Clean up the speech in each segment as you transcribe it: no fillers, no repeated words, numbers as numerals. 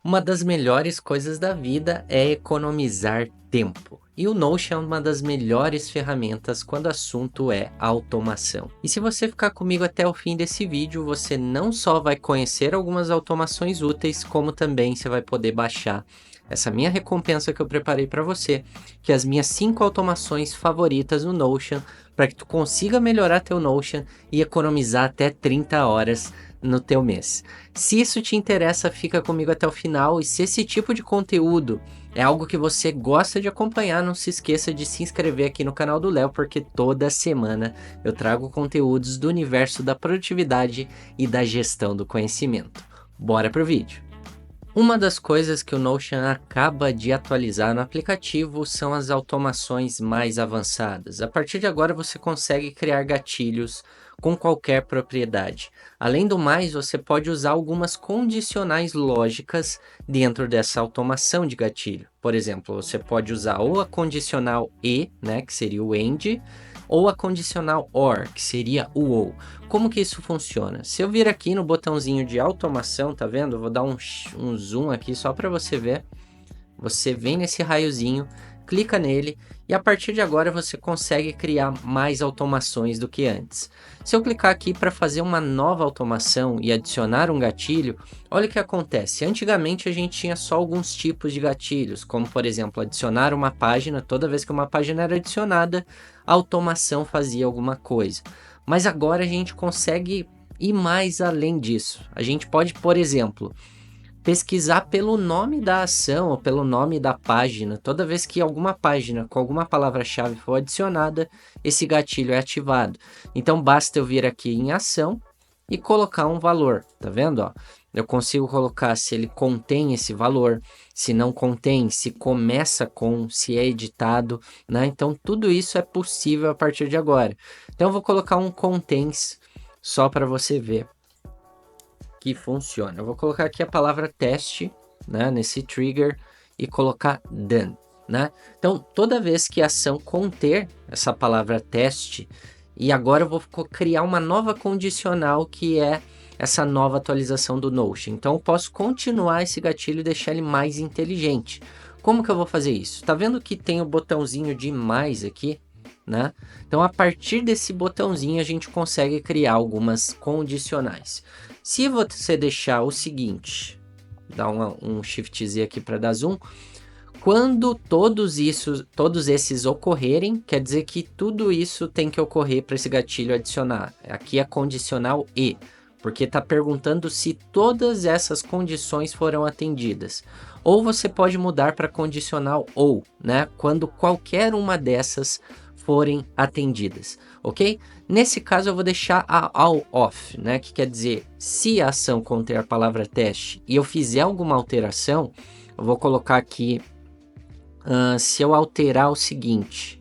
Uma das melhores coisas da vida é economizar tempo. E o Notion é uma das melhores ferramentas quando o assunto é automação. E se você ficar comigo até o fim desse vídeo, você não só vai conhecer algumas automações úteis, como também você vai poder baixar essa minha recompensa que eu preparei para você, que é as minhas 5 automações favoritas no Notion, para que tu consiga melhorar teu Notion e economizar até 30 horas no teu mês. Se isso te interessa, fica comigo até o final, e se esse tipo de conteúdo é algo que você gosta de acompanhar, não se esqueça de se inscrever aqui no canal do Léo, porque toda semana eu trago conteúdos do universo da produtividade e da gestão do conhecimento. Bora pro vídeo! Uma das coisas que o Notion acaba de atualizar no aplicativo são as automações mais avançadas. A partir de agora você consegue criar gatilhos com qualquer propriedade. Além do mais, você pode usar algumas condicionais lógicas dentro dessa automação de gatilho. Por exemplo, você pode usar ou a condicional e, né, que seria o end, ou a condicional or, que seria o ou. Como que isso funciona? Se eu vir aqui no botãozinho de automação, tá vendo? Eu vou dar um zoom aqui só para você ver. Você vem nesse raiozinho, clica nele e a partir de agora você consegue criar mais automações do que antes. Se eu clicar aqui para fazer uma nova automação e adicionar um gatilho, olha o que acontece. Antigamente a gente tinha só alguns tipos de gatilhos, como por exemplo adicionar uma página. Toda vez que uma página era adicionada, a automação fazia alguma coisa. Mas agora a gente consegue ir mais além disso. A gente pode, por exemplo, pesquisar pelo nome da ação ou pelo nome da página. Toda vez que alguma página com alguma palavra-chave for adicionada, esse gatilho é ativado. Então basta eu vir aqui em ação e colocar um valor, tá vendo? Ó, eu consigo colocar se ele contém esse valor, se não contém, se começa com, se é editado, né? Então tudo isso é possível a partir de agora. Então eu vou colocar um contains só para você ver que funciona. Eu vou colocar aqui a palavra teste, né, nesse trigger e colocar done, né? Então, toda vez que a ação conter essa palavra teste, e agora eu vou criar uma nova condicional que é essa nova atualização do Notion. Então, eu posso continuar esse gatilho e deixar ele mais inteligente. Como que eu vou fazer isso? Tá vendo que tem o botãozinho de mais aqui, né? Então, a partir desse botãozinho, a gente consegue criar algumas condicionais. Se você deixar o seguinte, dá um shift Z aqui para dar zoom, quando todos esses ocorrerem, quer dizer que tudo isso tem que ocorrer para esse gatilho adicionar. Aqui é condicional e, porque está perguntando se todas essas condições foram atendidas. Ou você pode mudar para condicional ou, né? Quando qualquer uma dessas forem atendidas, ok? Nesse caso eu vou deixar a all off, né? Que quer dizer, se a ação conter a palavra teste e eu fizer alguma alteração, eu vou colocar aqui, se eu alterar o seguinte,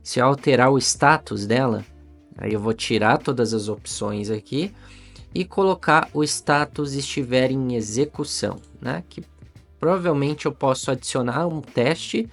se eu alterar o status dela, aí eu vou tirar todas as opções aqui e colocar o status estiver em execução, né? Que provavelmente eu posso adicionar um teste,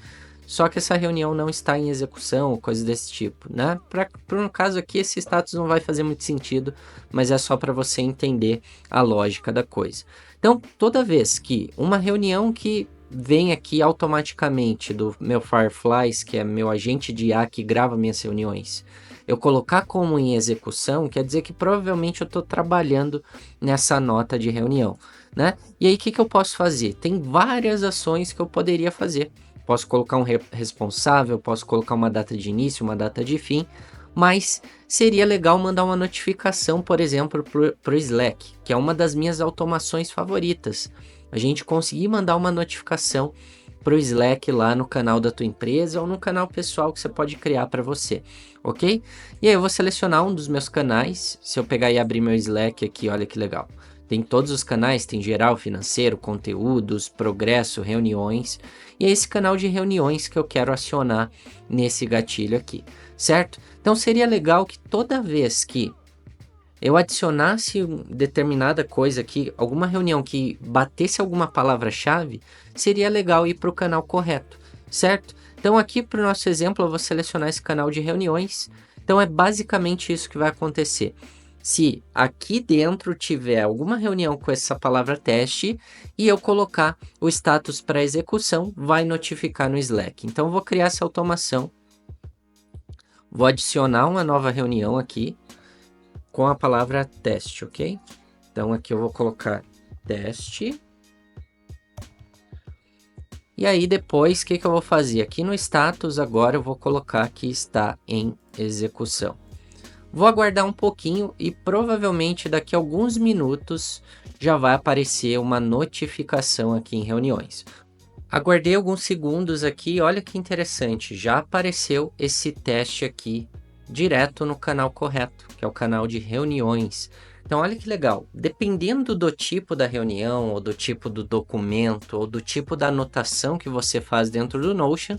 só que essa reunião não está em execução, ou coisa desse tipo, né? Para um caso aqui, esse status não vai fazer muito sentido, mas é só para você entender a lógica da coisa. Então, toda vez que uma reunião que vem aqui automaticamente do meu Fireflies, que é meu agente de IA que grava minhas reuniões, eu colocar como em execução, quer dizer que provavelmente eu estou trabalhando nessa nota de reunião, né? E aí, o que eu posso fazer? Tem várias ações que eu poderia fazer. Posso colocar um responsável, posso colocar uma data de início, uma data de fim, mas seria legal mandar uma notificação, por exemplo, para o Slack, que é uma das minhas automações favoritas. A gente conseguir mandar uma notificação para o Slack lá no canal da tua empresa ou no canal pessoal que você pode criar para você, ok? E aí eu vou selecionar um dos meus canais. Se eu pegar e abrir meu Slack aqui, olha que legal. Tem todos os canais, tem geral, financeiro, conteúdos, progresso, reuniões. E é esse canal de reuniões que eu quero acionar nesse gatilho aqui, certo? Então seria legal que toda vez que eu adicionasse determinada coisa aqui, alguma reunião que batesse alguma palavra-chave, seria legal ir para o canal correto, certo? Então aqui para o nosso exemplo eu vou selecionar esse canal de reuniões. Então é basicamente isso que vai acontecer. se aqui dentro tiver alguma reunião com essa palavra teste e eu colocar o status para execução, vai notificar no Slack. Então, eu vou criar essa automação, vou adicionar uma nova reunião aqui com a palavra teste, ok? Então, aqui eu vou colocar teste. E aí, depois, o que eu vou fazer? Aqui no status, agora eu vou colocar que está em execução. Vou aguardar um pouquinho e provavelmente daqui a alguns minutos já vai aparecer uma notificação aqui em reuniões. Aguardei alguns segundos aqui, olha que interessante, já apareceu esse teste aqui direto no canal correto, que é o canal de reuniões. Então olha que legal, dependendo do tipo da reunião, ou do tipo do documento, ou do tipo da anotação que você faz dentro do Notion,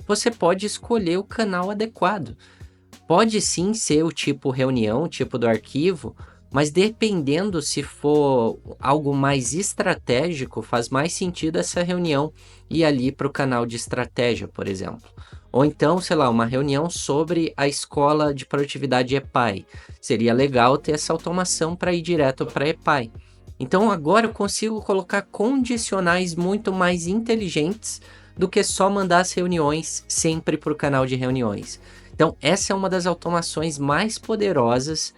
você pode escolher o canal adequado. Pode sim ser o tipo reunião, o tipo do arquivo, mas dependendo se for algo mais estratégico, faz mais sentido essa reunião ir ali para o canal de estratégia, por exemplo. Ou então, sei lá, uma reunião sobre a escola de produtividade EPAI. Seria legal ter essa automação para ir direto para EPAI. Então agora eu consigo colocar condicionais muito mais inteligentes do que só mandar as reuniões sempre para o canal de reuniões. Então, essa é uma das automações mais poderosas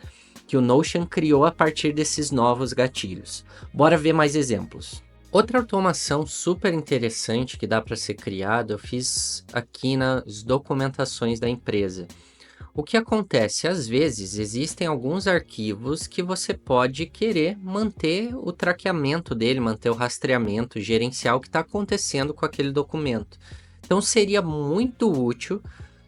que o Notion criou a partir desses novos gatilhos. Bora ver mais exemplos. Outra automação super interessante que dá para ser criada, eu fiz aqui nas documentações da empresa. O que acontece? Às vezes, existem alguns arquivos que você pode querer manter o traqueamento dele, manter o rastreamento, gerenciar o que está acontecendo com aquele documento. Então, seria muito útil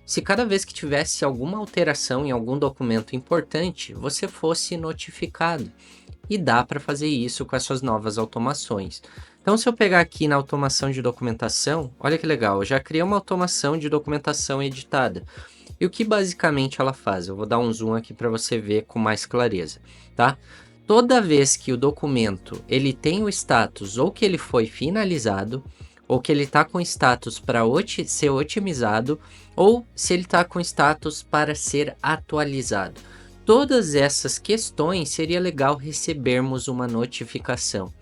se cada vez que tivesse alguma alteração em algum documento importante, você fosse notificado. E dá para fazer isso com as suas novas automações. Então, se eu pegar aqui na automação de documentação, olha que legal, eu já criei uma automação de documentação editada. E o que basicamente ela faz? Eu vou dar um zoom aqui para você ver com mais clareza, tá? Toda vez que o documento ele tem o status ou que ele foi finalizado, ou que ele está com status para ser otimizado, ou se ele está com status para ser atualizado. Todas essas questões seria legal recebermos uma notificação,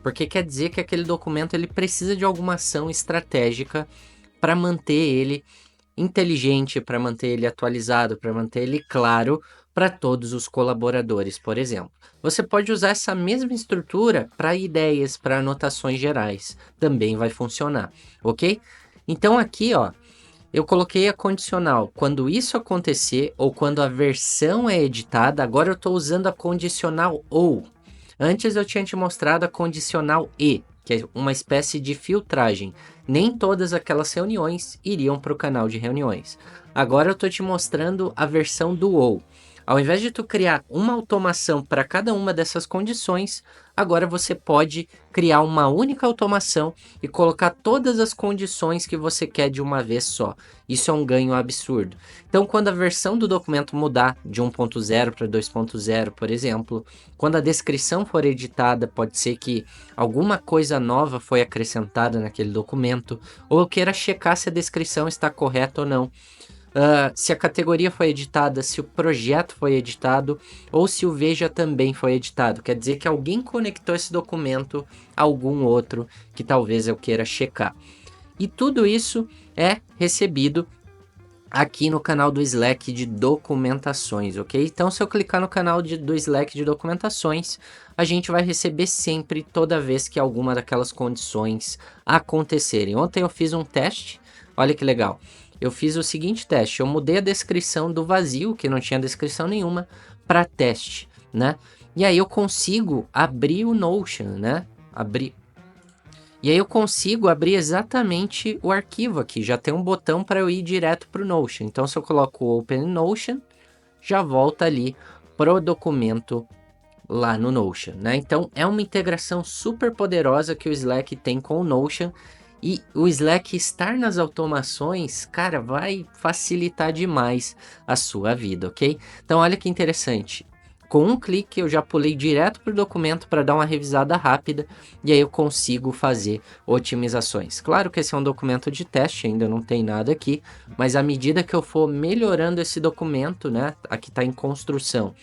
porque quer dizer que aquele documento ele precisa de alguma ação estratégica para manter ele inteligente, para manter ele atualizado, para manter ele claro para todos os colaboradores, por exemplo. Você pode usar essa mesma estrutura para ideias, para anotações gerais, também vai funcionar, ok? Então aqui, ó, eu coloquei a condicional. Quando isso acontecer ou quando a versão é editada, agora eu estou usando a condicional ou. Antes eu tinha te mostrado a condicional e, que é uma espécie de filtragem. Nem todas aquelas reuniões iriam para o canal de reuniões. Agora eu estou te mostrando a versão do ou. Ao invés de tu criar uma automação para cada uma dessas condições, agora você pode criar uma única automação e colocar todas as condições que você quer de uma vez só. Isso é um ganho absurdo. Então, quando a versão do documento mudar de 1.0 para 2.0, por exemplo, quando a descrição for editada, pode ser que alguma coisa nova foi acrescentada naquele documento, ou eu queira checar se a descrição está correta ou não. Se a categoria foi editada, se o projeto foi editado ou se o Veja também foi editado. Quer dizer que alguém conectou esse documento a algum outro que talvez eu queira checar. E tudo isso é recebido aqui no canal do Slack de documentações, ok? Então, se eu clicar no canal do Slack de documentações, a gente vai receber sempre, toda vez que alguma daquelas condições acontecerem. Ontem eu fiz um teste, olha que legal. Eu fiz o seguinte teste, eu mudei a descrição do vazio, que não tinha descrição nenhuma, para teste, né? E aí eu consigo abrir o Notion, né? E aí eu consigo abrir exatamente o arquivo aqui, já tem um botão para eu ir direto para o Notion. Então se eu coloco o Open Notion, já volta ali pro documento lá no Notion, né? Então é uma integração super poderosa que o Slack tem com o Notion. E o Slack estar nas automações, cara, vai facilitar demais a sua vida, ok? Então olha que interessante. Com um clique eu já pulei direto para o documento para dar uma revisada rápida e aí eu consigo fazer otimizações. Claro que esse é um documento de teste, ainda não tem nada aqui, mas à medida que eu for melhorando esse documento, né, aqui está em construção,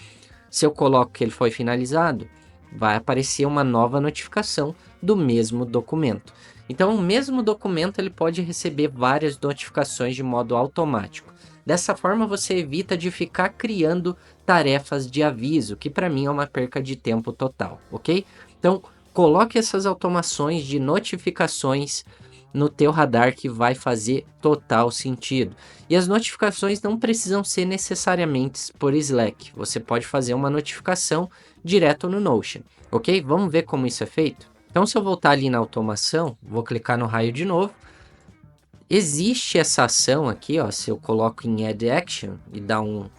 Se eu coloco que ele foi finalizado, vai aparecer uma nova notificação do mesmo documento. Então, o mesmo documento ele pode receber várias notificações de modo automático. Dessa forma, você evita de ficar criando tarefas de aviso, que para mim é uma perca de tempo total, ok? Então, coloque essas automações de notificações no teu radar que vai fazer total sentido. E as notificações não precisam ser necessariamente por Slack. Você pode fazer uma notificação direto no Notion, ok? Vamos ver como isso é feito? Então, se eu voltar ali na automação, vou clicar no raio de novo. Existe essa ação aqui, ó, se eu coloco em Add Action e dar um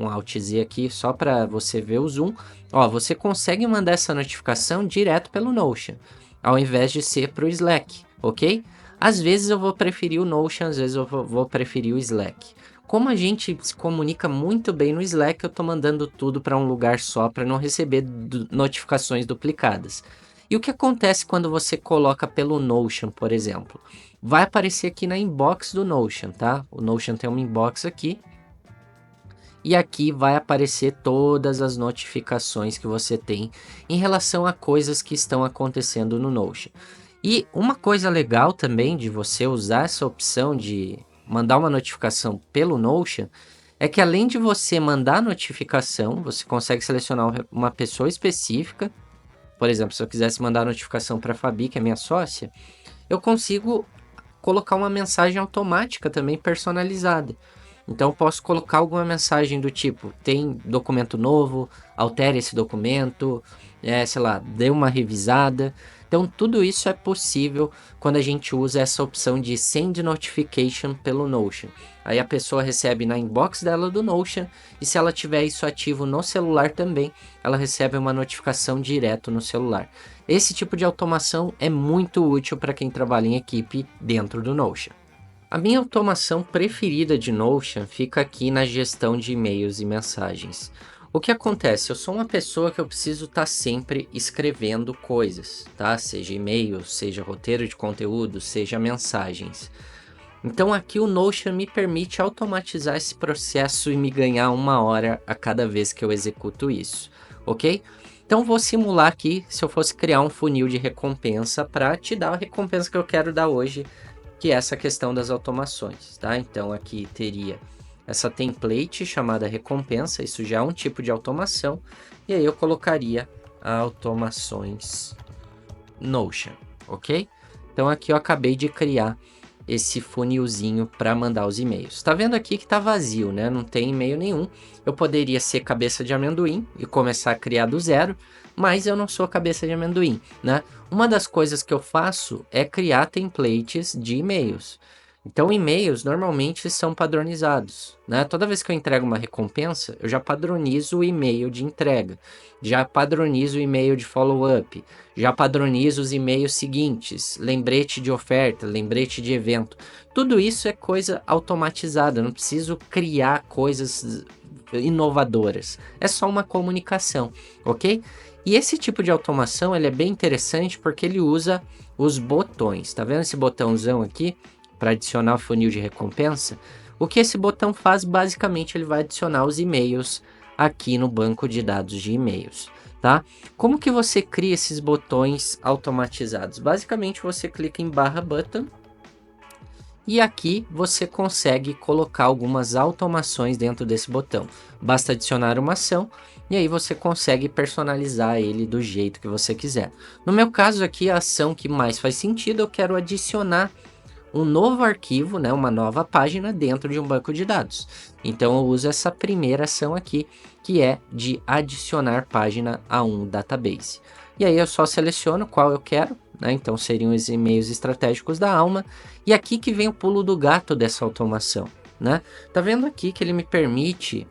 Alt Z aqui só para você ver o zoom, ó, você consegue mandar essa notificação direto pelo Notion, ao invés de ser para o Slack, ok? Às vezes eu vou preferir o Notion, às vezes eu vou preferir o Slack. Como a gente se comunica muito bem no Slack, eu estou mandando tudo para um lugar só para não receber notificações duplicadas. E o que acontece quando você coloca pelo Notion, por exemplo? Vai aparecer aqui na inbox do Notion, tá? O Notion tem uma inbox aqui. E aqui vai aparecer todas as notificações que você tem em relação a coisas que estão acontecendo no Notion. E uma coisa legal também de você usar essa opção de mandar uma notificação pelo Notion é que além de você mandar a notificação, você consegue selecionar uma pessoa específica. Por exemplo, se eu quisesse mandar a notificação para a Fabi, que é minha sócia, eu consigo colocar uma mensagem automática também personalizada. Então eu posso colocar alguma mensagem do tipo, tem documento novo, altere esse documento, sei lá, dê uma revisada. Então tudo isso é possível quando a gente usa essa opção de Send Notification pelo Notion. Aí a pessoa recebe na inbox dela do Notion, e se ela tiver isso ativo no celular também, ela recebe uma notificação direto no celular. Esse tipo de automação é muito útil para quem trabalha em equipe dentro do Notion. A minha automação preferida de Notion fica aqui na gestão de e-mails e mensagens. O que acontece? Eu sou uma pessoa que eu preciso estar sempre escrevendo coisas, tá? Seja e-mail, seja roteiro de conteúdo, seja mensagens. Então aqui o Notion me permite automatizar esse processo e me ganhar 1 hora a cada vez que eu executo isso, ok? Então vou simular aqui se eu fosse criar um funil de recompensa para te dar a recompensa que eu quero dar hoje, que é essa questão das automações, tá? Então aqui teria essa template chamada recompensa, isso já é um tipo de automação, e aí eu colocaria automações Notion, ok? Então aqui eu acabei de criar esse funilzinho para mandar os e-mails. Tá vendo aqui que tá vazio, né? Não tem e-mail nenhum. Eu poderia ser cabeça de amendoim e começar a criar do zero, mas eu não sou cabeça de amendoim, né? Uma das coisas que eu faço é criar templates de e-mails. Então, e-mails normalmente são padronizados, né? Toda vez que eu entrego uma recompensa, eu já padronizo o e-mail de entrega, já padronizo o e-mail de follow-up, já padronizo os e-mails seguintes, lembrete de oferta, lembrete de evento. Tudo isso é coisa automatizada, eu não preciso criar coisas inovadoras. É só uma comunicação, ok? E esse tipo de automação ele é bem interessante porque ele usa os botões. Tá vendo esse botãozão aqui para adicionar o funil de recompensa? O que esse botão faz, basicamente, ele vai adicionar os e-mails aqui no banco de dados de e-mails, tá? Como que você cria esses botões automatizados? Basicamente, você clica em /button e aqui você consegue colocar algumas automações dentro desse botão. Basta adicionar uma ação e aí você consegue personalizar ele do jeito que você quiser. No meu caso aqui, a ação que mais faz sentido, eu quero adicionar um novo arquivo, né, uma nova página dentro de um banco de dados. Então eu uso essa primeira ação aqui, que é de adicionar página a um database. E aí eu só seleciono qual eu quero, né? Então seriam os e-mails estratégicos da Alma. E aqui que vem o pulo do gato dessa automação, né? Tá vendo aqui que ele me permite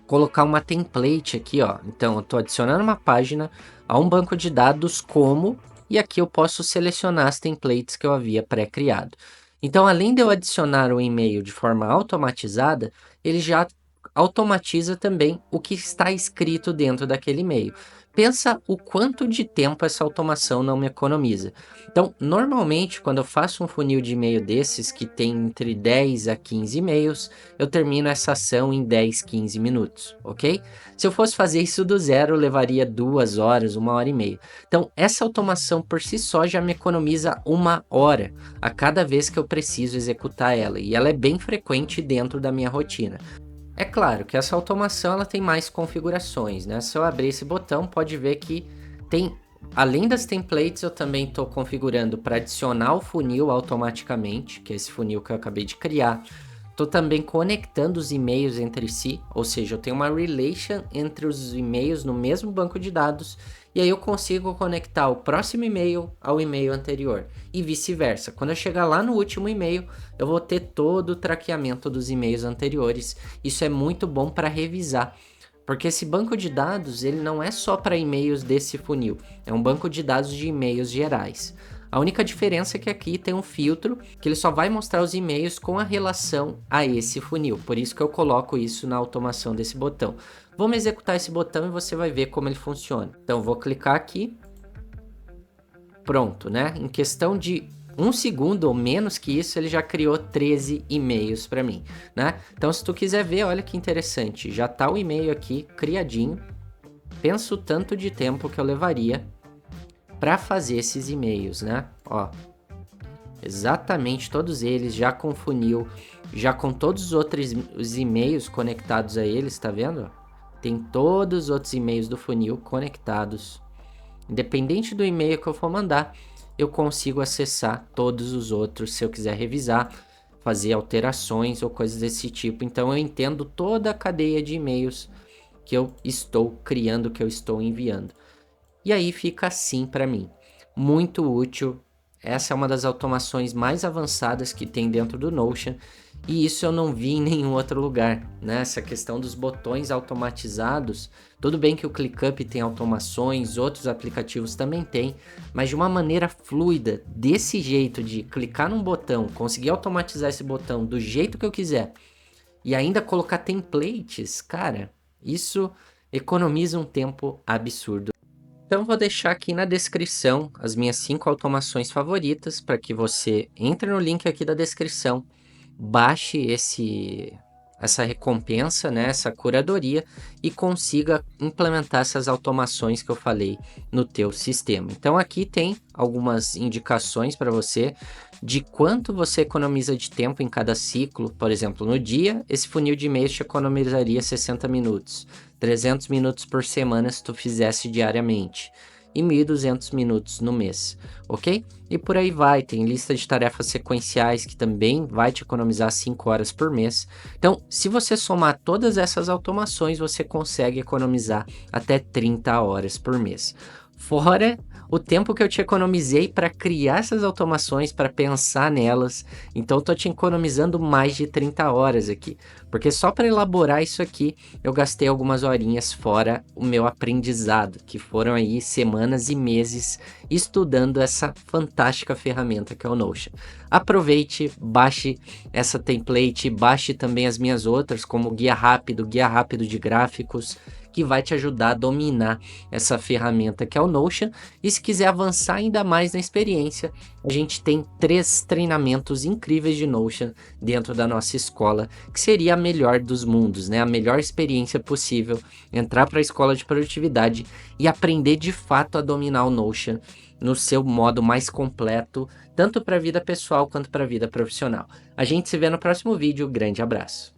colocar uma template aqui, ó. Então eu estou adicionando uma página a um banco de dados como, e aqui eu posso selecionar as templates que eu havia pré-criado. Então, além de eu adicionar o e-mail de forma automatizada, ele já automatiza também o que está escrito dentro daquele e-mail. Pensa o quanto de tempo essa automação não me economiza. Então, normalmente, quando eu faço um funil de e-mail desses, que tem entre 10 a 15 e-mails, eu termino essa ação em 10, 15 minutos, ok? Se eu fosse fazer isso do zero, levaria 2 horas, 1 hora e meia. Então, essa automação por si só já me economiza 1 hora a cada vez que eu preciso executar ela, e ela é bem frequente dentro da minha rotina. É claro que essa automação ela tem mais configurações, né? Se eu abrir esse botão, pode ver que tem, além das templates, eu também estou configurando para adicionar o funil automaticamente, que é esse funil que eu acabei de criar. Estou também conectando os e-mails entre si, ou seja, eu tenho uma relation entre os e-mails no mesmo banco de dados, e aí eu consigo conectar o próximo e-mail ao e-mail anterior, e vice-versa. Quando eu chegar lá no último e-mail, eu vou ter todo o traqueamento dos e-mails anteriores. Isso é muito bom para revisar, porque esse banco de dados ele não é só para e-mails desse funil, é um banco de dados de e-mails gerais. A única diferença é que aqui tem um filtro que ele só vai mostrar os e-mails com a relação a esse funil. Por isso que eu coloco isso na automação desse botão. Vamos executar esse botão e você vai ver como ele funciona. Então vou clicar aqui. Pronto, né? Em questão de 1 segundo ou menos que isso, ele já criou 13 e-mails para mim, né? Então se tu quiser ver, olha que interessante. Já tá o e-mail aqui criadinho. Pensa o tanto de tempo que eu levaria para fazer esses e-mails, né? Ó, exatamente todos eles, já com funil, já com todos os outros os e-mails conectados a eles, tá vendo? Tem todos os outros e-mails do funil conectados. Independente do e-mail que eu for mandar, eu consigo acessar todos os outros se eu quiser revisar, fazer alterações ou coisas desse tipo. Então eu entendo toda a cadeia de e-mails que eu estou criando, que eu estou enviando. E aí fica assim para mim. Muito útil. Essa é uma das automações mais avançadas que tem dentro do Notion. E isso eu não vi em nenhum outro lugar, né? Essa questão dos botões automatizados. Tudo bem que o ClickUp tem automações, outros aplicativos também tem, mas de uma maneira fluida, desse jeito de clicar num botão, conseguir automatizar esse botão do jeito que eu quiser e ainda colocar templates, cara, isso economiza um tempo absurdo. Então, vou deixar aqui na descrição as minhas 5 automações favoritas para que você entre no link aqui da descrição, baixe essa recompensa, né, essa curadoria e consiga implementar essas automações que eu falei no teu sistema. Então, aqui tem algumas indicações para você de quanto você economiza de tempo em cada ciclo. Por exemplo, no dia, esse funil de e-mails te economizaria 60 minutos. 300 minutos por semana se tu fizesse diariamente e 1.200 minutos no mês, ok? E por aí vai, tem lista de tarefas sequenciais que também vai te economizar 5 horas por mês. Então, se você somar todas essas automações, você consegue economizar até 30 horas por mês. Fora o tempo que eu te economizei para criar essas automações, para pensar nelas. Então, eu tô te economizando mais de 30 horas aqui. Porque só para elaborar isso aqui, eu gastei algumas horinhas fora o meu aprendizado, que foram aí semanas e meses estudando essa fantástica ferramenta que é o Notion. Aproveite, baixe essa template, baixe também as minhas outras, como Guia Rápido de Gráficos, que vai te ajudar a dominar essa ferramenta que é o Notion. E se quiser avançar ainda mais na experiência, a gente tem 3 treinamentos incríveis de Notion dentro da nossa escola, que seria a melhor dos mundos, né? A melhor experiência possível, entrar para a escola de produtividade e aprender de fato a dominar o Notion no seu modo mais completo, tanto para a vida pessoal quanto para a vida profissional. A gente se vê no próximo vídeo, grande abraço!